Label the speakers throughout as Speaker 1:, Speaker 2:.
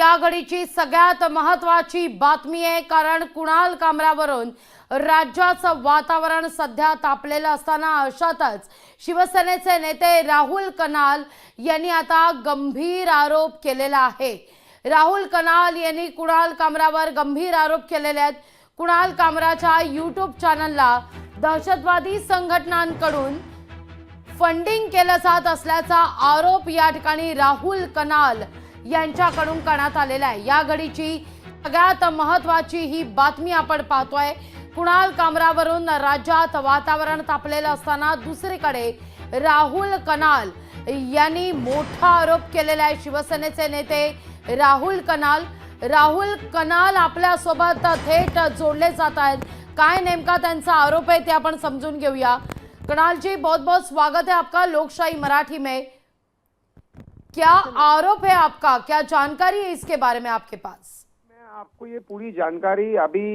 Speaker 1: या घडीची सगळ्यात महत्त्वाची बातमी आहे, कारण कुणाल कामरावरून राज्याचं वातावरण सध्या तापलेलं असताना अशातच शिवसेनेचे नेते राहुल कनाल यांनी आता गंभीर आरोप केलेला आहे। राहुल कनाल यांनी कुणाल कामरावर गंभीर आरोप केलेले आहेत। कुणाल कामराच्या यूट्यूब चॅनलला दहशतवादी संघटनांकडून फंडिंग केलं जात असल्याचा आरोप या ठिकाणी राहुल कनाल यांच्याकडून करण्यात आलेला आहे। या घडीची सगळ्यात महत्त्वाची ही बातमी आपण पाहतोय। कुणाल कामरावरून राज्यात वातावरण तापलेलं असताना दुसरीकडे राहुल कनाल यांनी मोठा आरोप केलेला आहे। शिवसेनेचे नेते राहुल कनाल आपल्या सोबत थेट जोडले जात आहेत। काय नेमका त्यांचा आरोप आहे ते आपण समजून घेऊया। कनाल जी, बहुत बहुत स्वागत है आपका लोकशाही मराठी में। क्या आरोप है आपका, क्या जानकारी है इसके बारे में आपके पास?
Speaker 2: मैं आपको ये पूरी जानकारी अभी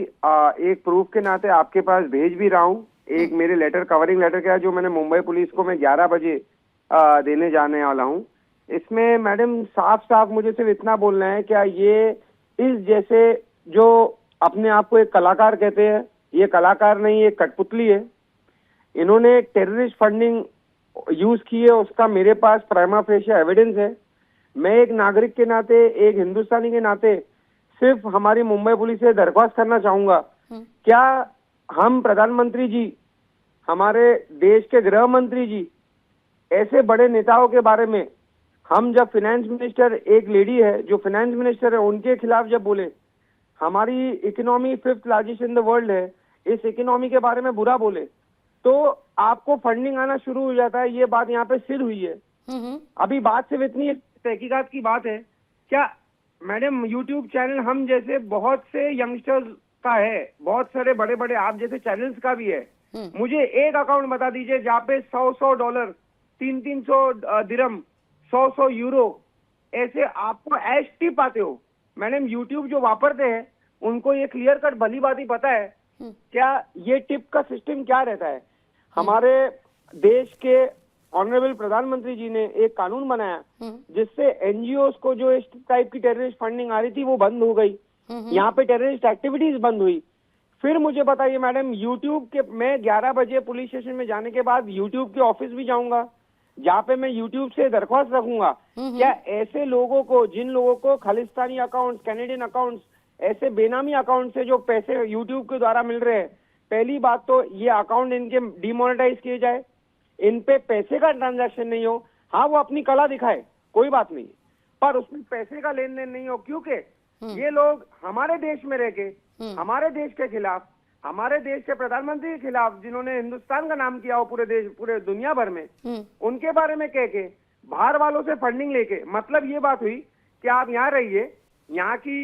Speaker 2: एक प्रूफ के नाते आपके पास भेज भी रहा हूँ। एक मेरे लेटर, कवरिंग लेटर क्या, जो मैंने मुंबई पुलिस को मैं 11 बजे देने जाने वाला हूँ। इसमें मैडम साफ साफ मुझे सिर्फ इतना बोलना है, क्या ये इस जैसे जो अपने आप को एक कलाकार कहते हैं, ये कलाकार नहीं, ये कठपुतली है। इन्होंने टेररिस्ट फंडिंग यूज की है, उसका मेरे पास प्राइमा फेशिया एविडेंस है। मैं एक नागरिक के नाते, एक हिंदुस्तानी के नाते सिर्फ हमारी मुंबई पुलिस से दरख्वास्त करना चाहूंगा, क्या हम प्रधानमंत्री जी, हमारे देश के गृह मंत्री जी, ऐसे बड़े नेताओं के बारे में हम जब फाइनेंस मिनिस्टर, एक लेडी है जो फाइनेंस मिनिस्टर है, उनके खिलाफ जब बोले, हमारी economy 5th largest in the world है, इस इकोनॉमी के बारे में बुरा बोले, तो आपको फंडिंग आना शुरू हो जाता है। ये बात यहाँ पे सिर हुई है। अभी बात सिर्फ इतनी तहकीकात की बात है। क्या मैडम यूट्यूब चैनल हम जैसे बहुत से यंगस्टर्स का है, बहुत सारे बड़े बड़े आप जैसे चैनल्स का भी है। मुझे एक अकाउंट बता दीजिए जहाँ पे $100, 300 दिरहम, 100 यूरो ऐसे आपको एज टिप आते हो। मैडम यूट्यूब जो वापरते हैं उनको ये क्लियर कट भली बात ही पता है क्या ये टिप का सिस्टम क्या रहता है। हमारे देश के ऑनरेबल प्रधानमंत्री जी ने एक कानून बनाया जिससे एनजीओ को जो इस टाइप की टेररिस्ट फंडिंग आ रही थी वो बंद हो गई। यहाँ पे टेररिस्ट एक्टिविटीज बंद हुई। फिर मुझे बताइए मैडम, यूट्यूब के मैं 11 बजे पुलिस स्टेशन में जाने के बाद यूट्यूब के ऑफिस भी जाऊंगा, जहाँ पे मैं यूट्यूब से दरख्वास्त रखूंगा। क्या ऐसे लोगों को, जिन लोगों को खालिस्तानी अकाउंट्स, कैनेडियन अकाउंट्स, ऐसे बेनामी अकाउंट से जो पैसे यूट्यूब के द्वारा मिल रहे हैं, पहली बात तो ये अकाउंट इनके डिमोनेटाइज किए जाए, इन पे पैसे का ट्रांजैक्शन नहीं हो। हाँ, वो अपनी कला दिखाए, कोई बात नहीं, पर उसमें पैसे का लेन देन नहीं हो, क्योंकि ये लोग हमारे देश में रह के हमारे देश के खिलाफ, हमारे देश के प्रधानमंत्री के खिलाफ, जिन्होंने हिंदुस्तान का नाम किया हो पूरे देश, पूरे दुनिया भर में, उनके बारे में कह के बाहर वालों से फंडिंग लेके, मतलब ये बात हुई कि आप यहाँ रहिए, यहाँ की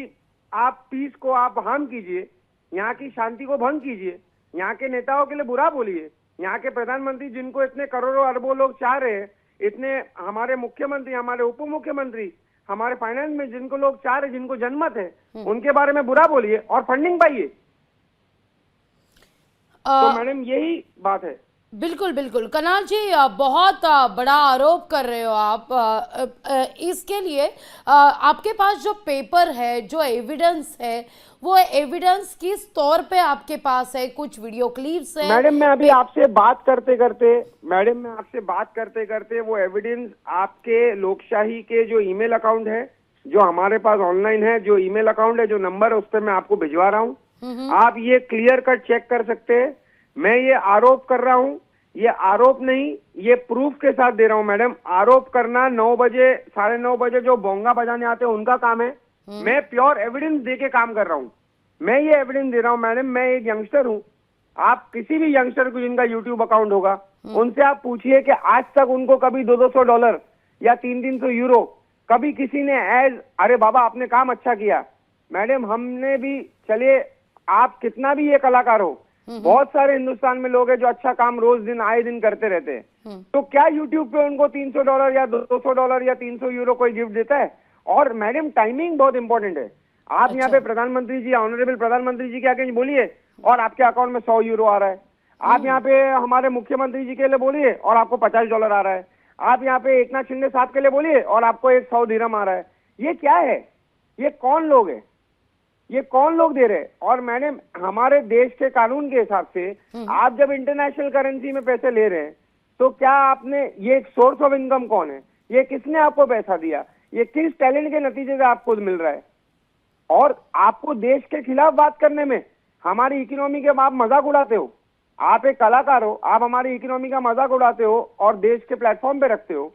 Speaker 2: आप पीस को आप हार्म कीजिए, यहाँ की शांति को भंग कीजिए, यहाँ के नेताओं के लिए बुरा बोलिए, यहाँ के प्रधानमंत्री जिनको इतने करोड़ों अरबों लोग चाह रहे हैं, इतने हमारे मुख्यमंत्री, हमारे उप मुख्यमंत्री, हमारे फाइनेंस में जिनको लोग चाह रहे, जिनको जनमत है, उनके बारे में बुरा बोलिए और फंडिंग पाइए। तो मैडम यही बात है।
Speaker 1: बिल्कुल बिल्कुल कनाल जी, बहुत बड़ा आरोप कर रहे हो आप। इसके लिए आपके पास जो पेपर है, जो एविडेंस है, वो एविडेंस किस तौर पे आपके पास है? कुछ वीडियो क्लिप्स है?
Speaker 2: मैडम मैं अभी आपसे बात करते करते वो एविडेंस आपके लोकशाही के जो ईमेल अकाउंट है, जो हमारे पास ऑनलाइन है, जो ईमेल अकाउंट है, जो नंबर है, उस पर मैं आपको भिजवा रहा हूँ। आप ये क्लियर कट चेक कर सकते हैं। मैं ये आरोप कर रहा हूँ, ये आरोप नहीं, ये प्रूफ के साथ दे रहा हूँ। मैडम आरोप करना 9 बजे, 9:30 बजे जो बोंगा बजाने आते हैं उनका काम है। मैं प्योर एविडेंस दे के काम कर रहा हूँ। मैं ये एविडेंस दे रहा हूँ मैडम। मैं एक यंगस्टर हूँ। आप किसी भी यंगस्टर को जिनका यूट्यूब अकाउंट होगा, उनसे आप पूछिए कि आज तक उनको कभी $200 या 300 यूरो कभी किसी ने एज, अरे बाबा आपने काम अच्छा किया। मैडम हमने भी, चलिए आप कितना भी ये कलाकार हो, बहुत सारे हिंदुस्तान में लोग हैं जो अच्छा काम रोज दिन आए दिन करते रहते हैं। तो क्या यूट्यूब पे उनको $300 या $200 या 300 यूरो कोई गिफ्ट देता है? और मैडम टाइमिंग बहुत इंपॉर्टेंट है। आप यहाँ पे प्रधानमंत्री जी, ऑनरेबल प्रधानमंत्री जी के आगे बोलिए और आपके अकाउंट में 100 यूरो आ रहा है। आप यहाँ पे हमारे मुख्यमंत्री जी के लिए बोलिए और आपको $50 आ रहा है। आप यहाँ पे एकनाथ शिंदे साहब के लिए बोलिए और आपको 100 दिरहम आ रहा है। ये क्या है? ये कौन लोग हैं, ये कौन लोग दे रहे हैं? और मैंने हमारे देश के कानून के हिसाब से आप जब इंटरनेशनल करेंसी में पैसे ले रहे हैं तो क्या आपने, ये सोर्स ऑफ इनकम कौन है, ये किसने आपको पैसा दिया, ये किस टैलेंट के नतीजे से आपको मिल रहा है? और आपको देश के खिलाफ बात करने में, हमारी इकोनॉमी के आप मजाक उड़ाते हो। आप एक कलाकार हो, आप हमारी इकोनॉमी का मजाक उड़ाते हो और देश के प्लेटफॉर्म पे रखते हो।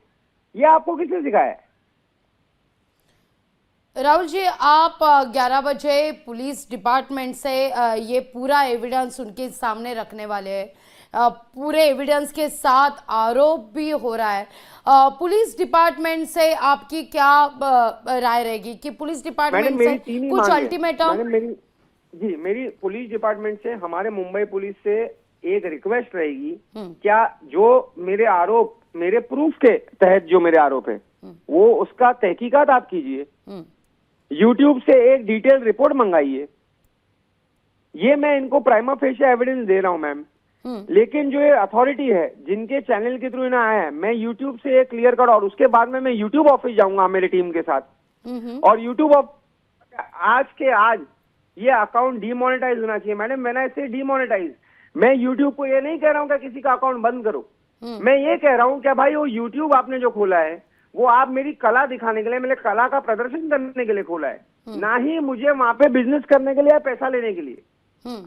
Speaker 2: ये आपको किसने सिखाया है?
Speaker 1: राहुल जी, आप 11 बजे पुलिस डिपार्टमेंट से ये पूरा एविडेंस उनके सामने रखने वाले हैं। पूरे एविडेंस के साथ आरोप भी हो रहा है। पुलिस डिपार्टमेंट से आपकी क्या राय रहेगी कि पुलिस डिपार्टमेंट से कुछ अल्टीमेटम?
Speaker 2: मेरी पुलिस डिपार्टमेंट से, हमारे मुंबई पुलिस से एक रिक्वेस्ट रहेगी, क्या जो मेरे आरोप, मेरे प्रूफ के तहत जो मेरे आरोप है वो उसका तहकीकात आप कीजिए, यूट्यूब से एक डिटेल रिपोर्ट मंगाइए। ये मैं इनको प्राइमा फेशिया एविडेंस दे रहा हूं मैम, लेकिन जो ये अथॉरिटी है जिनके चैनल के थ्रू इन्हें आया है, मैं यूट्यूब से एक क्लियर कट, और उसके बाद में मैं यूट्यूब ऑफिस जाऊंगा मेरी टीम के साथ, और यूट्यूब आज के आज ये अकाउंट डीमोनेटाइज होना चाहिए। मैडम मैंने ऐसे डीमोनेटाइज, मैं यूट्यूब को ये नहीं कह रहा हूं कि किसी का अकाउंट बंद करो, मैं ये कह रहा हूं कि भाई वो यूट्यूब आपने जो खोला है वो आप मेरी कला दिखाने के लिए, मेरे कला का प्रदर्शन करने के लिए खोला है, ना ही मुझे वहां पे बिजनेस करने के लिए या पैसा लेने के लिए।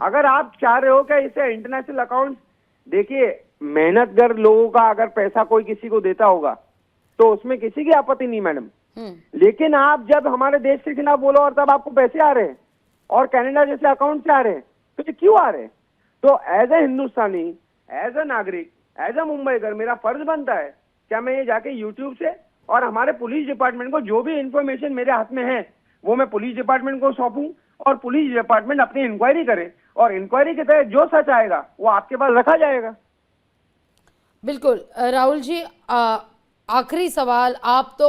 Speaker 2: अगर आप चाह रहे हो कि इसे इंटरनेशनल अकाउंट, देखिए मेहनतगर लोगों का अगर पैसा कोई किसी को देता होगा तो उसमें किसी की आपत्ति नहीं मैडम, लेकिन आप जब हमारे देश के खिलाफ बोलो और तब आपको पैसे आ रहे हैं और कनाडा जैसे अकाउंट से आ रहे हैं, तो ये क्यों आ रहे हैं? तो as a Hindustani, as a नागरिक, एज ए मुंबईकर मेरा फर्ज बनता है क्या मैं ये जाके यूट्यूब से और हमारे पुलिस डिपार्टमेंट को जो भी इंफॉर्मेशन मेरे हाथ में है वो मैं पुलिस डिपार्टमेंट को सौंपूं और पुलिस डिपार्टमेंट अपनी इंक्वायरी करे, और इंक्वायरी के तहत जो सच आएगा वो आपके पास रखा जाएगा।
Speaker 1: बिल्कुल राहुल जी, आखिरी सवाल, आप तो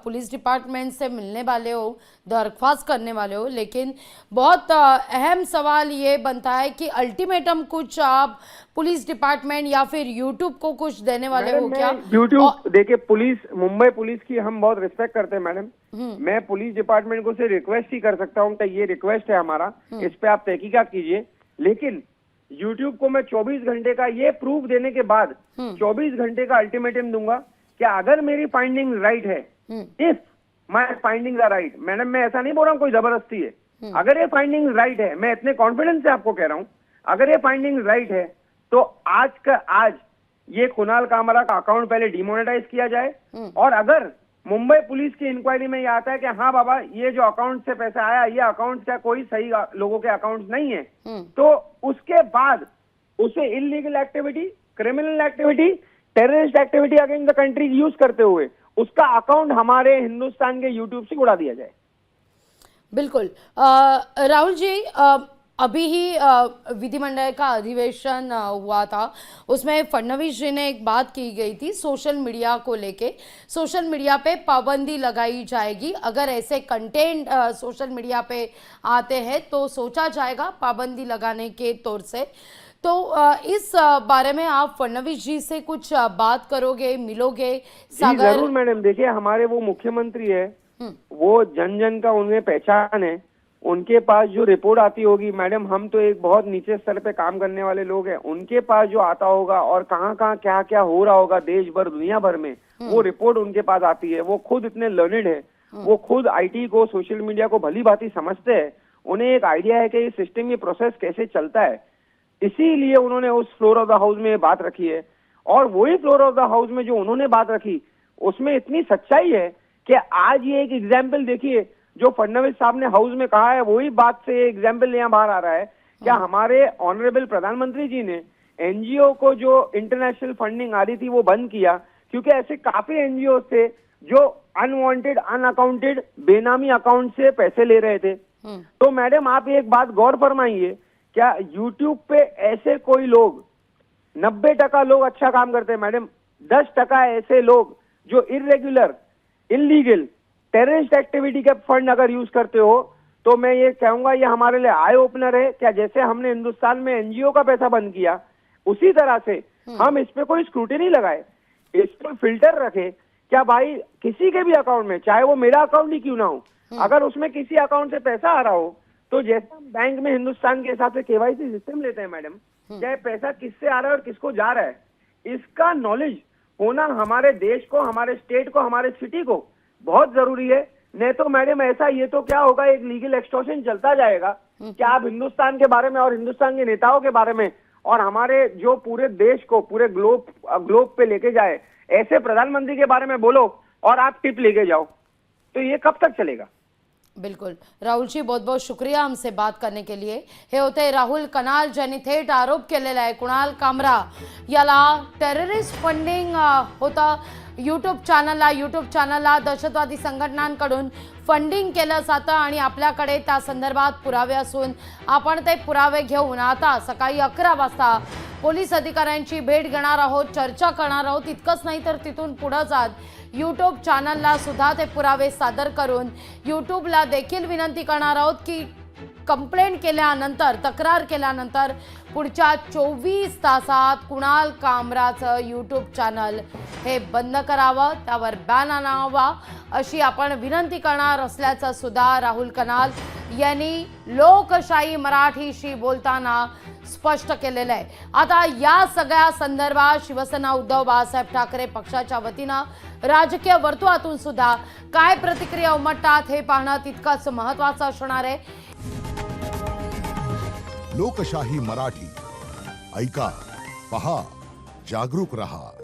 Speaker 1: पुलिस डिपार्टमेंट से मिलने वाले हो, दरख्वास्त करने वाले हो, लेकिन बहुत अहम सवाल ये बनता है कि अल्टीमेटम कुछ आप पुलिस डिपार्टमेंट या फिर यूट्यूब को कुछ देने वाले हो क्या?
Speaker 2: यूट्यूब देखिए, पुलिस, मुंबई पुलिस की हम बहुत रिस्पेक्ट करते हैं मैडम, मैं पुलिस डिपार्टमेंट को से रिक्वेस्ट ही कर सकता हूँ कि ये रिक्वेस्ट है हमारा, इस पे आप तहकीकात कीजिए, लेकिन यूट्यूब को मैं 24 घंटे का ये प्रूफ देने के बाद 24 घंटे का अल्टीमेटम दूंगा कि अगर मेरी फाइंडिंग राइट है, if my finding right, madam मैं ऐसा नहीं बोल रहा हूँ कोई जबरदस्ती है, अगर ये फाइंडिंग राइट है, मैं इतने कॉन्फिडेंस से आपको कह रहा हूँ, अगर ये फाइंडिंग राइट है तो आज का आज ये कुणाल कामरा का अकाउंट पहले डिमोनेटाइज किया जाए, और अगर मुंबई पुलिस की इंक्वायरी में ये आता है कि हाँ बाबा ये जो अकाउंट से पैसा आया ये अकाउंट का कोई सही लोगों के अकाउंट नहीं है, तो उसके बाद उसे illegal activity, criminal activity, terrorist activity against the country use करते हुए उसका अकाउंट हमारे हिंदुस्तान के यूट्यूब से उड़ा दिया जाए।
Speaker 1: बिल्कुल राहुल जी, अभी ही विधिमंडल का अधिवेशन हुआ था, उसमें फडणवीस जी ने एक बात की गई थी सोशल मीडिया को लेके, सोशल मीडिया पे पाबंदी लगाई जाएगी, अगर ऐसे कंटेंट सोशल मीडिया पे आते हैं तो सोचा जाएगा पाबंदी लगाने के तौर से। तो इस बारे में आप फडणवीस जी से कुछ बात करोगे, मिलोगे?
Speaker 2: सागर जरूर मैडम, देखिए हमारे वो मुख्यमंत्री है, वो जन जन का उन्हें पहचान है, उनके पास जो रिपोर्ट आती होगी मैडम, हम तो एक बहुत नीचे स्तर पे काम करने वाले लोग हैं, उनके पास जो आता होगा और कहाँ कहाँ क्या क्या हो रहा होगा देश भर दुनिया भर में, वो रिपोर्ट उनके पास आती है। वो खुद इतने लर्निड है, वो खुद आईटी को, सोशल मीडिया को भली भांति समझते हैं, उन्हें एक आइडिया है कि ये सिस्टम, ये प्रोसेस कैसे चलता है, इसीलिए उन्होंने उस फ्लोर ऑफ द हाउस में बात रखी है। और वही फ्लोर ऑफ द हाउस में जो उन्होंने बात रखी उसमें इतनी सच्चाई है कि आज ये एक एग्जाम्पल देखिए जो फडणवीस साहब ने हाउस में कहा है, वही बात से एग्जाम्पल यहाँ बाहर आ रहा है। क्या हमारे ऑनरेबल प्रधानमंत्री जी ने एनजीओ को जो इंटरनेशनल फंडिंग आ रही थी वो बंद किया, क्योंकि ऐसे काफी एनजीओ थे जो अनवांटेड, अनअकाउंटेड, बेनामी अकाउंट से पैसे ले रहे थे। तो मैडम आप एक बात गौर फरमाइए, क्या यूट्यूब पे ऐसे कोई लोग, 90% लोग अच्छा काम करते हैं मैडम, 10% ऐसे लोग जो इर्रेगुलर, इलीगल, टेररिस्ट एक्टिविटी के फंड अगर यूज करते हो, तो मैं ये कहूंगा ये हमारे लिए आई ओपनर है। क्या जैसे हमने हिंदुस्तान में एनजीओ का पैसा बंद किया, उसी तरह से हम इस पे कोई स्क्रूटिनी लगाए, इस पर फिल्टर रखे। क्या भाई किसी के भी अकाउंट में, चाहे वो मेरा अकाउंट ही क्यों ना हो, अगर उसमें किसी अकाउंट से पैसा आ रहा हो तो जैसे हम बैंक में हिंदुस्तान के हिसाब से केवाईसी सिस्टम लेते हैं मैडम, चाहे पैसा किससे आ रहा है और किसको जा रहा है, इसका नॉलेज होना हमारे देश को, हमारे स्टेट को, हमारे सिटी को बहुत जरूरी है। नहीं तो मैडम ऐसा ये तो क्या होगा, एक लीगल एक्सटॉर्शन चलता जाएगा कि आप हिंदुस्तान के बारे में और हिंदुस्तान के नेताओं के बारे में और हमारे जो पूरे देश को पूरे ग्लोब पे लेके जाए ऐसे प्रधानमंत्री के बारे में बोलो और आप टिप लेके जाओ, तो ये कब तक चलेगा।
Speaker 1: बिल्कुल राहुल जी, बहुत बहुत शुक्रिया हमसे बात करने के लिए। हे होते राहुल कनाल, ज्यांनी थेट आरोप केलेला आहे कुणाल कामरा याला टेररिस्ट फंडिंग होतं, यूट्यूब चॅनलला दहशतवादी संघटनांकडून फंडिंग केलं जातं आणि आपल्याकडे त्या संदर्भात पुरावे असून आपण ते पुरावे घेऊन आता सकाळी 11 वाजता पोलीस अधिकाऱ्यांची भेट घेणार आहोत, चर्चा करणार आहोत। इतकंच नाही तर तिथून पुढे जात यूट्यूब चॅनलला सुद्धा ते पुरावे सादर करून यूट्यूबला देखील विनंती करणार आहोत की कंप्लेंट केल्यानंतर, तक्रार केल्यानंतर पुढच्या 24 तासात कुणाल कामराचं यूट्यूब चॅनल हे बंद करावं, त्यावर बॅन आणावा अशी आपण विनंती करणार असल्याचं सुद्धा राहुल कनाल यांनी लोकशाही मराठीशी बोलताना स्पष्ट केलेलं आहे। आता या सगळ्या संदर्भात शिवसेना उद्धव बाळासाहेब ठाकरे पक्षाच्या वतीनं राजकीय वर्तुळातून सुद्धा काय प्रतिक्रिया उमटतात हे पाहणं तितकंच महत्त्वाचं असणार आहे।
Speaker 3: लोकशाही मराठी ऐका, पहा, जागरूक रहा।